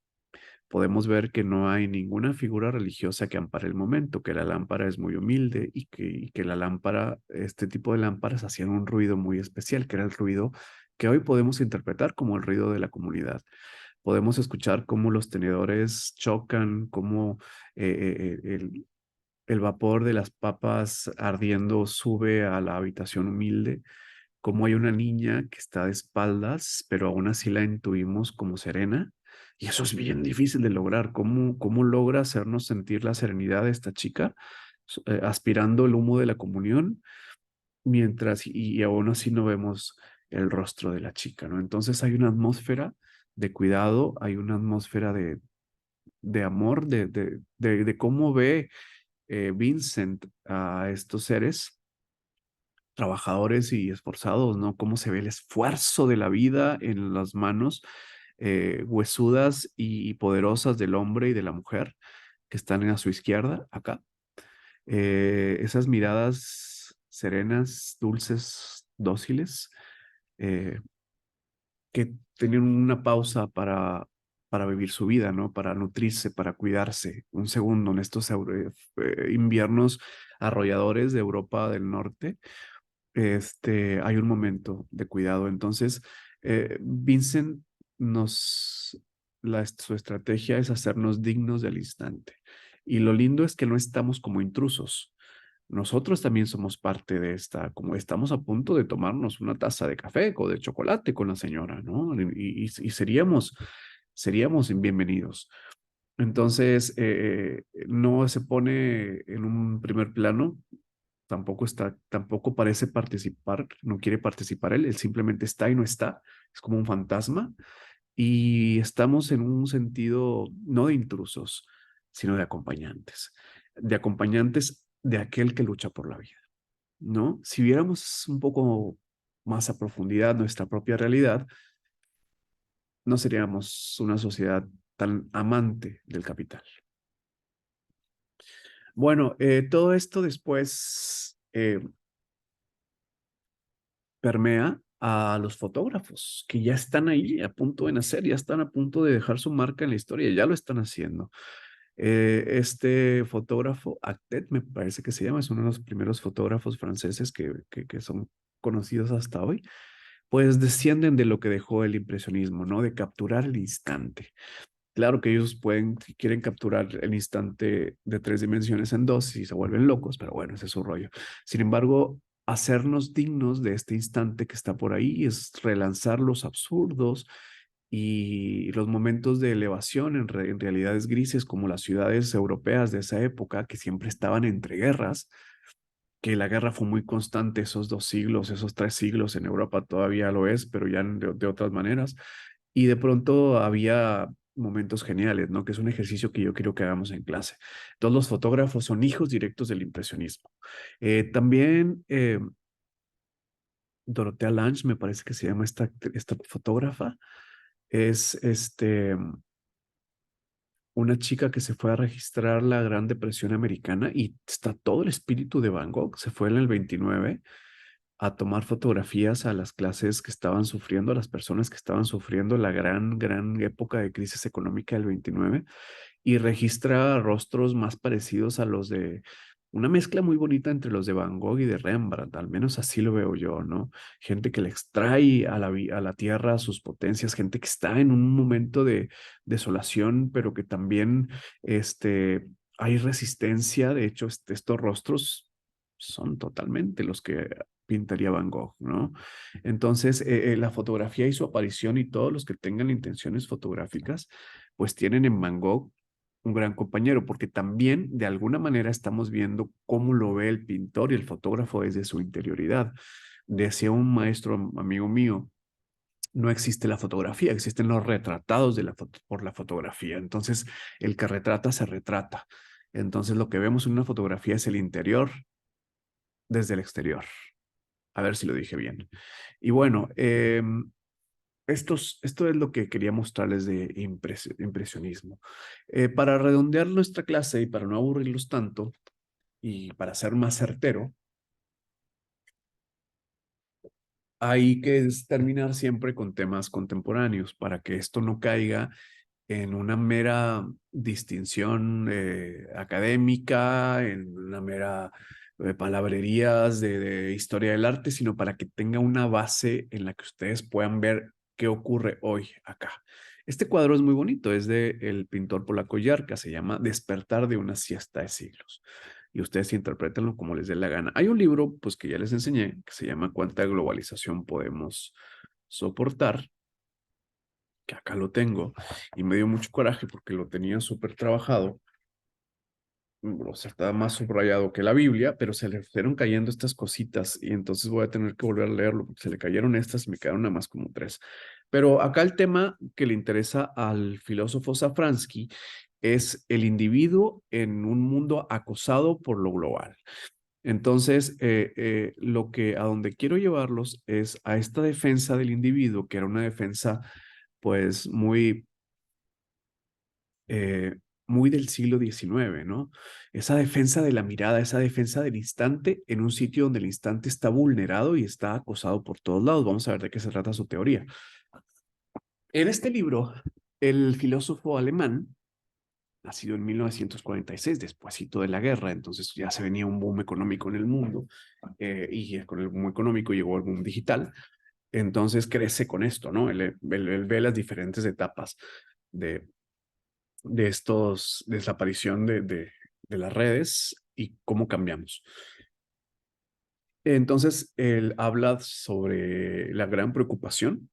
S1: podemos ver que no hay ninguna figura religiosa que ampare el momento, que la lámpara es muy humilde y que la lámpara, este tipo de lámparas hacían un ruido muy especial, que era el ruido que hoy podemos interpretar como el ruido de la comunidad. Podemos escuchar cómo los tenedores chocan, cómo el vapor de las papas ardiendo sube a la habitación humilde, cómo hay una niña que está de espaldas, pero aún así la intuimos como serena. Y eso es bien difícil de lograr. ¿Cómo logra hacernos sentir la serenidad de esta chica, aspirando el humo de la comunión, mientras y aún así no vemos el rostro de la chica, ¿no? Entonces hay una atmósfera de cuidado, hay una atmósfera de amor, de cómo ve Vincent a estos seres trabajadores y esforzados, ¿no? Cómo se ve el esfuerzo de la vida en las manos huesudas y poderosas del hombre y de la mujer que están a su izquierda, acá. Esas miradas serenas, dulces, dóciles, eh, que tenían una pausa para vivir su vida, ¿no? Para nutrirse, para cuidarse. Un segundo en estos inviernos arrolladores de Europa del Norte, hay un momento de cuidado. Entonces, Vincent su estrategia es hacernos dignos del instante. Y lo lindo es que no estamos como intrusos. Nosotros también somos parte de esta, como estamos a punto de tomarnos una taza de café o de chocolate con la señora, ¿no? Y seríamos bienvenidos. Entonces, no se pone en un primer plano, tampoco parece participar, no quiere participar él simplemente está y no está, es como un fantasma y estamos en un sentido no de intrusos, sino de acompañantes de aquel que lucha por la vida, ¿no? Si viéramos un poco más a profundidad nuestra propia realidad, no seríamos una sociedad tan amante del capital. Bueno, todo esto después permea a los fotógrafos que ya están ahí a punto de nacer, ya están a punto de dejar su marca en la historia, ya lo están haciendo. Este fotógrafo, Actet, me parece que se llama, es uno de los primeros fotógrafos franceses que son conocidos hasta hoy, pues descienden de lo que dejó el impresionismo, ¿no? De capturar el instante. Claro que ellos pueden, si quieren capturar el instante de 3 dimensiones en dos y se vuelven locos, pero bueno, ese es su rollo. Sin embargo, hacernos dignos de este instante que está por ahí es relanzar los absurdos y los momentos de elevación en realidades grises como las ciudades europeas de esa época que siempre estaban entre guerras, que la guerra fue muy constante esos 2 siglos, esos 3 siglos en Europa todavía lo es, pero ya de otras maneras. Y de pronto había momentos geniales, ¿no? Que es un ejercicio que yo quiero que hagamos en clase. Todos los fotógrafos son hijos directos del impresionismo. También Dorothea Lange, me parece que se llama esta fotógrafa, es una chica que se fue a registrar la Gran Depresión Americana y está todo el espíritu de Van Gogh. Se fue en el 29 a tomar fotografías a las clases que estaban sufriendo, a las personas que estaban sufriendo la gran época de crisis económica del 29 y registra rostros más parecidos a los de una mezcla muy bonita entre los de Van Gogh y de Rembrandt, al menos así lo veo yo, ¿no? Gente que le extrae a la tierra sus potencias, gente que está en un momento de desolación, pero que también hay resistencia. De hecho, estos rostros son totalmente los que pintaría Van Gogh, ¿no? Entonces, la fotografía y su aparición y todos los que tengan intenciones fotográficas, pues tienen en Van Gogh un gran compañero, porque también de alguna manera estamos viendo cómo lo ve el pintor y el fotógrafo desde su interioridad. Decía un maestro amigo mío, no existe la fotografía, existen los retratados por la fotografía. Entonces, el que retrata se retrata. Entonces, lo que vemos en una fotografía es el interior desde el exterior. A ver si lo dije bien. Y bueno, esto es lo que quería mostrarles de impresionismo. Para redondear nuestra clase y para no aburrirlos tanto y para ser más certero, hay que terminar siempre con temas contemporáneos para que esto no caiga en una mera distinción académica, en una mera palabrerías de historia del arte, sino para que tenga una base en la que ustedes puedan ver qué ocurre hoy acá. Este cuadro es muy bonito, es de el pintor polaco Yarka, se llama Despertar de una siesta de siglos. Y ustedes interpretenlo como les dé la gana. Hay un libro, pues que ya les enseñé, que se llama ¿Cuánta globalización podemos soportar? Que acá lo tengo, y me dio mucho coraje porque lo tenía súper trabajado, o sea, estaba más subrayado que la Biblia, pero se le fueron cayendo estas cositas y entonces voy a tener que volver a leerlo porque se le cayeron estas y me quedaron nada más como tres. Pero acá el tema que le interesa al filósofo Safransky es el individuo en un mundo acosado por lo global. Entonces, lo que a donde quiero llevarlos es a esta defensa del individuo, que era una defensa pues eh, muy del siglo XIX, ¿no? Esa defensa de la mirada, esa defensa del instante en un sitio donde el instante está vulnerado y está acosado por todos lados. Vamos a ver de qué se trata su teoría. En este libro, el filósofo alemán, nacido en 1946, despuésito de la guerra, entonces ya se venía un boom económico en el mundo, y con el boom económico llegó el boom digital, entonces crece con esto, ¿no? Él ve las diferentes etapas de, de desaparición de las redes y cómo cambiamos. Entonces, él habla sobre la gran preocupación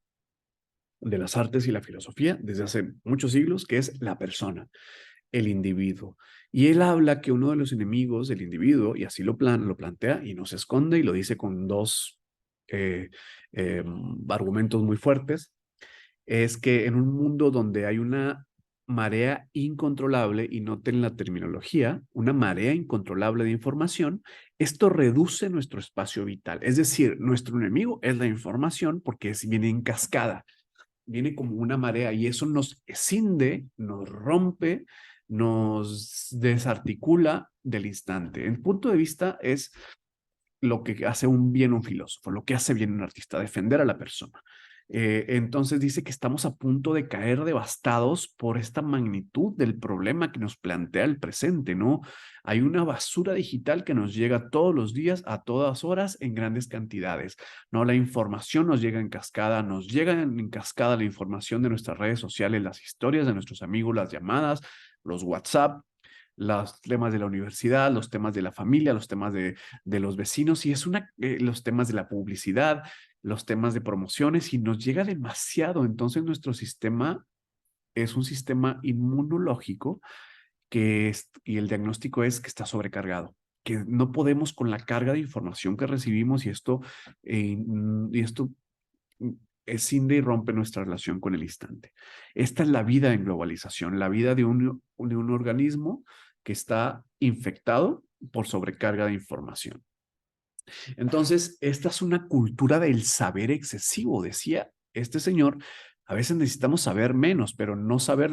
S1: de las artes y la filosofía desde hace muchos siglos, que es la persona, el individuo. Y él habla que uno de los enemigos del individuo, y así lo plantea y no se esconde y lo dice con dos eh, eh, argumentos muy fuertes, es que en un mundo donde hay una marea incontrolable, y noten la terminología, una marea incontrolable de información, esto reduce nuestro espacio vital. Es decir, nuestro enemigo es la información porque viene en cascada, viene como una marea y eso nos escinde, nos rompe, nos desarticula del instante. El punto de vista es lo que hace bien un filósofo, lo que hace bien un artista, defender a la persona. Entonces dice que estamos a punto de caer devastados por esta magnitud del problema que nos plantea el presente, ¿no? Hay una basura digital que nos llega todos los días, a todas horas, en grandes cantidades, ¿no? La información nos llega en cascada, nos llega en cascada la información de nuestras redes sociales, las historias de nuestros amigos, las llamadas, los WhatsApp, los temas de la universidad, los temas de la familia, los temas de los vecinos, y los temas de la publicidad, los temas de promociones, y nos llega demasiado. Entonces nuestro sistema es un sistema inmunológico y el diagnóstico es que está sobrecargado, que no podemos con la carga de información que recibimos, y esto escinde y rompe nuestra relación con el instante. Esta es la vida en globalización, la vida de un organismo que está infectado por sobrecarga de información. Entonces, esta es una cultura del saber excesivo, decía este señor. A veces necesitamos saber menos, pero no saber,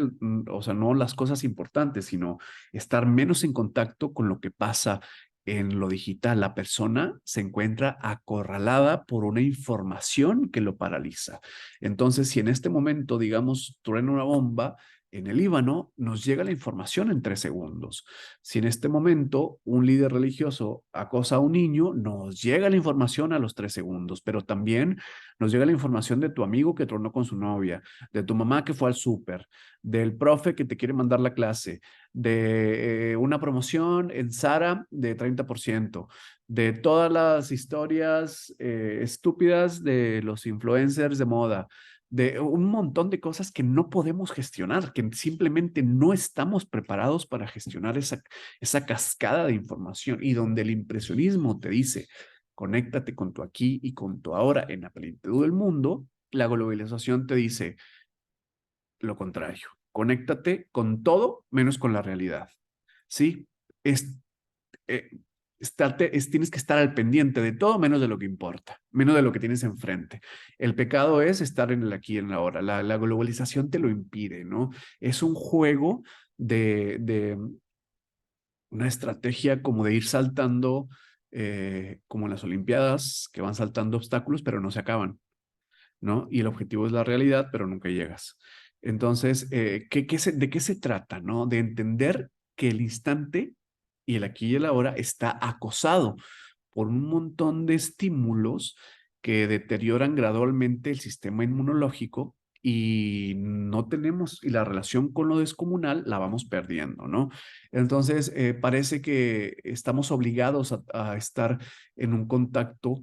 S1: o sea, no las cosas importantes, sino estar menos en contacto con lo que pasa en lo digital. La persona se encuentra acorralada por una información que lo paraliza. Entonces, si en este momento, digamos, truena una bomba en el Líbano, nos llega la información en 3 segundos. Si en este momento un líder religioso acosa a un niño, nos llega la información a los 3 segundos, pero también nos llega la información de tu amigo que tronó con su novia, de tu mamá que fue al súper, del profe que te quiere mandar la clase, de una promoción en Zara de 30%, de todas las historias estúpidas de los influencers de moda, de un montón de cosas que no podemos gestionar, que simplemente no estamos preparados para gestionar esa cascada de información, y donde el impresionismo te dice, conéctate con tu aquí y con tu ahora en la plenitud del mundo, la globalización te dice lo contrario, conéctate con todo menos con la realidad, ¿sí? Es, eh, tienes que estar al pendiente de todo menos de lo que importa, menos de lo que tienes enfrente. El pecado es estar en el aquí y en la ahora. La globalización te lo impide, ¿no? Es un juego de una estrategia como de ir saltando, como en las Olimpiadas, que van saltando obstáculos, pero no se acaban, ¿no? Y el objetivo es la realidad, pero nunca llegas. Entonces, ¿de qué se trata, no? De entender que el instante y el aquí y el ahora está acosado por un montón de estímulos que deterioran gradualmente el sistema inmunológico y no tenemos, y la relación con lo descomunal la vamos perdiendo, ¿no? Entonces, parece que estamos obligados a estar en un contacto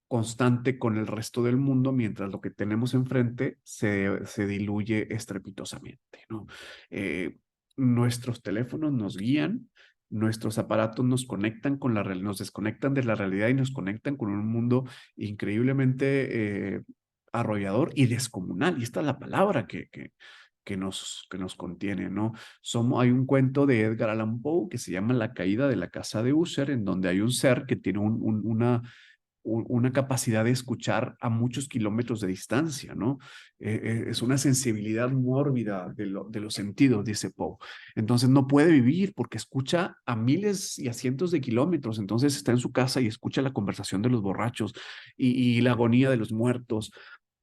S1: constante con el resto del mundo, mientras lo que tenemos enfrente se diluye estrepitosamente, ¿no? Eh, Nuestros teléfonos nos guían, nuestros aparatos nos conectan con nos desconectan de la realidad y nos conectan con un mundo increíblemente arrollador y descomunal. Y esta es la palabra que nos contiene, ¿no? Hay un cuento de Edgar Allan Poe que se llama La caída de la casa de Usher, en donde hay un ser que tiene una capacidad de escuchar a muchos kilómetros de distancia, ¿no? Es una sensibilidad mórbida de los sentidos, dice Poe. Entonces no puede vivir porque escucha a miles y a cientos de kilómetros. Entonces está en su casa y escucha la conversación de los borrachos y la agonía de los muertos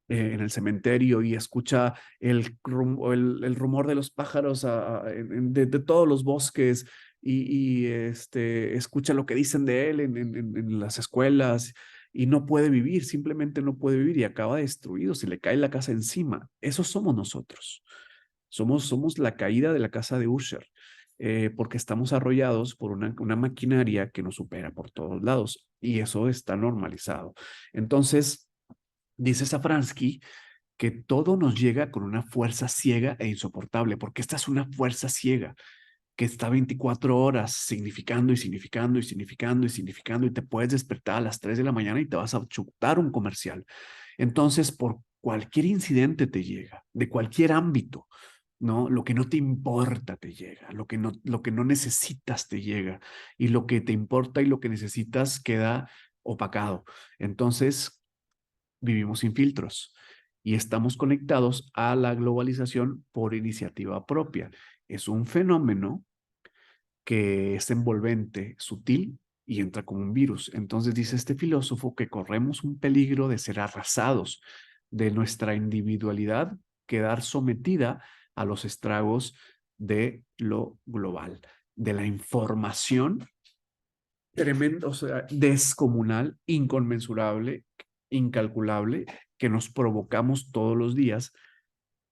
S1: en el cementerio y escucha el rumor de los pájaros de todos los bosques escucha lo que dicen de él en las escuelas y no puede vivir, simplemente no puede vivir y acaba destruido, se le cae la casa encima. Eso somos nosotros. Somos la caída de la casa de Usher, porque estamos arrollados por una maquinaria que nos supera por todos lados y eso está normalizado. Entonces, dice Safransky que todo nos llega con una fuerza ciega e insoportable, porque esta es una fuerza ciega que está 24 horas significando y significando y significando y significando y te puedes despertar a las 3 de la mañana y te vas a chutar un comercial. Entonces, por cualquier incidente te llega, de cualquier ámbito, ¿no? Lo que no te importa te llega, lo que no necesitas te llega y lo que te importa y lo que necesitas queda opacado. Entonces, vivimos sin filtros y estamos conectados a la globalización por iniciativa propia. Es un fenómeno que es envolvente, sutil y entra como un virus. Entonces dice este filósofo que corremos un peligro de ser arrasados, de nuestra individualidad quedar sometida a los estragos de lo global, de la información tremendo, o sea, descomunal, inconmensurable, incalculable, que nos provocamos todos los días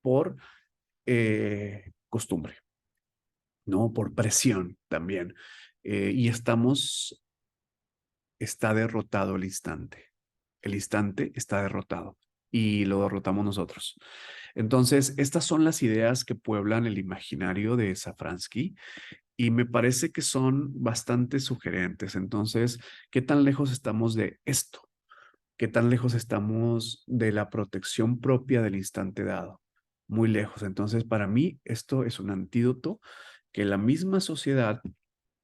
S1: por costumbre, ¿no? Por presión también. Y está derrotado el instante. El instante está derrotado y lo derrotamos nosotros. Entonces, estas son las ideas que pueblan el imaginario de Safransky y me parece que son bastante sugerentes. Entonces, ¿qué tan lejos estamos de esto? ¿Qué tan lejos estamos de la protección propia del instante dado? Muy lejos. Entonces, para mí, esto es un antídoto que la misma sociedad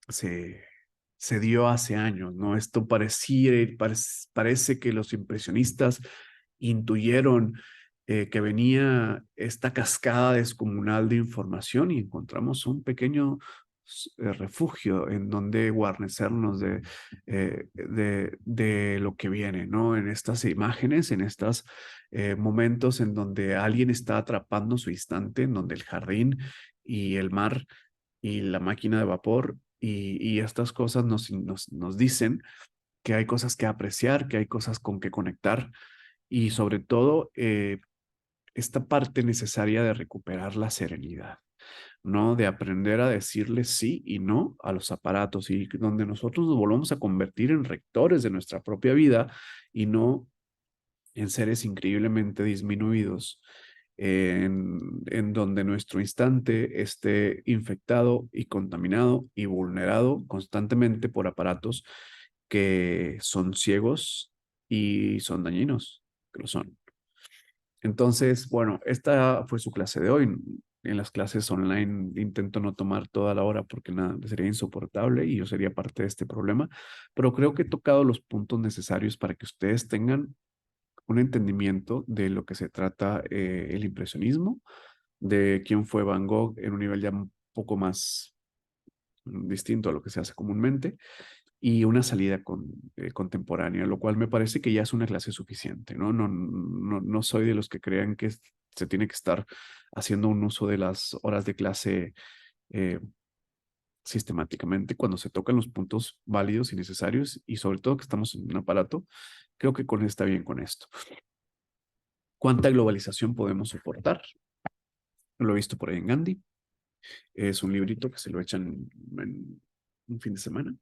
S1: se, se dio hace años, ¿no? Esto parece que los impresionistas intuyeron que venía esta cascada descomunal de información y encontramos un pequeño refugio en donde guarnecernos de lo que viene, ¿no? En estas imágenes, en estos momentos en donde alguien está atrapando su instante, en donde el jardín y el mar y la máquina de vapor y estas cosas nos dicen que hay cosas que apreciar, que hay cosas con que conectar y sobre todo esta parte necesaria de recuperar la serenidad, ¿no? De aprender a decirle sí y no a los aparatos y donde nosotros nos volvamos a convertir en rectores de nuestra propia vida y no en seres increíblemente disminuidos, en donde nuestro instante esté infectado y contaminado y vulnerado constantemente por aparatos que son ciegos y son dañinos, que lo son. Entonces, bueno, esta fue su clase de hoy. En las clases online intento no tomar toda la hora porque nada, sería insoportable y yo sería parte de este problema, pero creo que he tocado los puntos necesarios para que ustedes tengan un entendimiento de lo que se trata el impresionismo, de quién fue Van Gogh en un nivel ya un poco más distinto a lo que se hace comúnmente, y una salida contemporánea, lo cual me parece que ya es una clase suficiente, ¿no? No soy de los que crean que se tiene que estar haciendo un uso de las horas de clase eh, sistemáticamente cuando se tocan los puntos válidos y necesarios y sobre todo que estamos en un aparato, creo que con está bien con esto. ¿Cuánta globalización podemos soportar? Lo he visto por ahí en Gandhi. Es un librito que se lo echan en un fin de semana.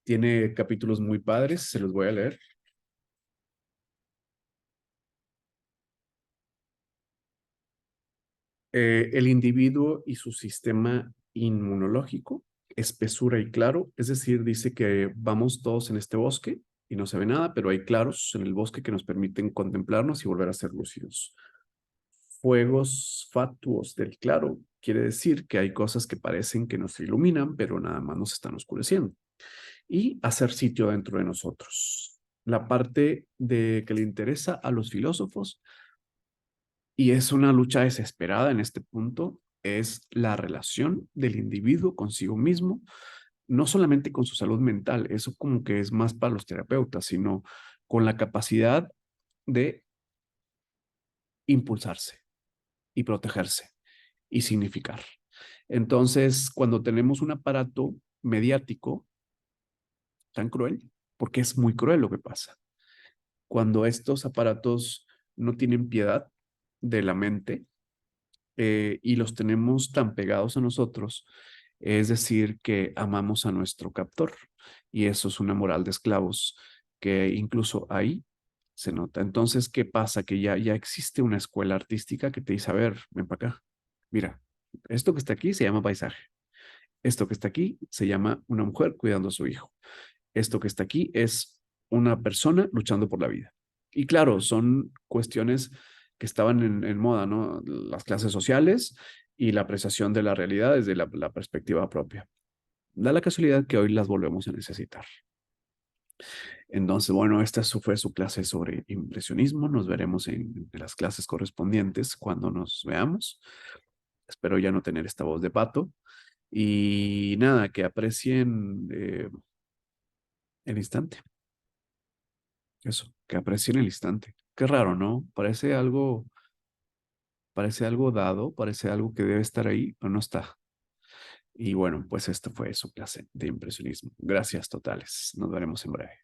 S1: Tiene capítulos muy padres, se los voy a leer. El individuo y su sistema inmunológico, espesura y claro, es decir, dice que vamos todos en este bosque y no se ve nada, pero hay claros en el bosque que nos permiten contemplarnos y volver a ser lúcidos. Fuegos fatuos del claro quiere decir que hay cosas que parecen que nos iluminan, pero nada más nos están oscureciendo. Y hacer sitio dentro de nosotros. La parte de que le interesa a los filósofos y es una lucha desesperada en este punto, es la relación del individuo consigo mismo, no solamente con su salud mental, eso como que es más para los terapeutas, sino con la capacidad de impulsarse y protegerse y significar. Entonces, cuando tenemos un aparato mediático tan cruel, porque es muy cruel lo que pasa, cuando estos aparatos no tienen piedad de la mente, y los tenemos tan pegados a nosotros, es decir, que amamos a nuestro captor. Y eso es una moral de esclavos que incluso ahí se nota. Entonces, ¿qué pasa? Que ya existe una escuela artística que te dice, a ver, ven para acá. Mira, esto que está aquí se llama paisaje. Esto que está aquí se llama una mujer cuidando a su hijo. Esto que está aquí es una persona luchando por la vida. Y claro, son cuestiones que estaban en moda, ¿no? Las clases sociales y la apreciación de la realidad desde la perspectiva propia. Da la casualidad que hoy las volvemos a necesitar. Entonces, bueno, esta fue su clase sobre impresionismo. Nos veremos en las clases correspondientes cuando nos veamos. Espero ya no tener esta voz de pato. Y nada, que aprecien el instante. Eso, que aprecien el instante. Qué raro, ¿no? Parece algo dado, parece algo que debe estar ahí, pero no está. Y bueno, pues esto fue su clase de impresionismo. Gracias totales. Nos veremos en breve.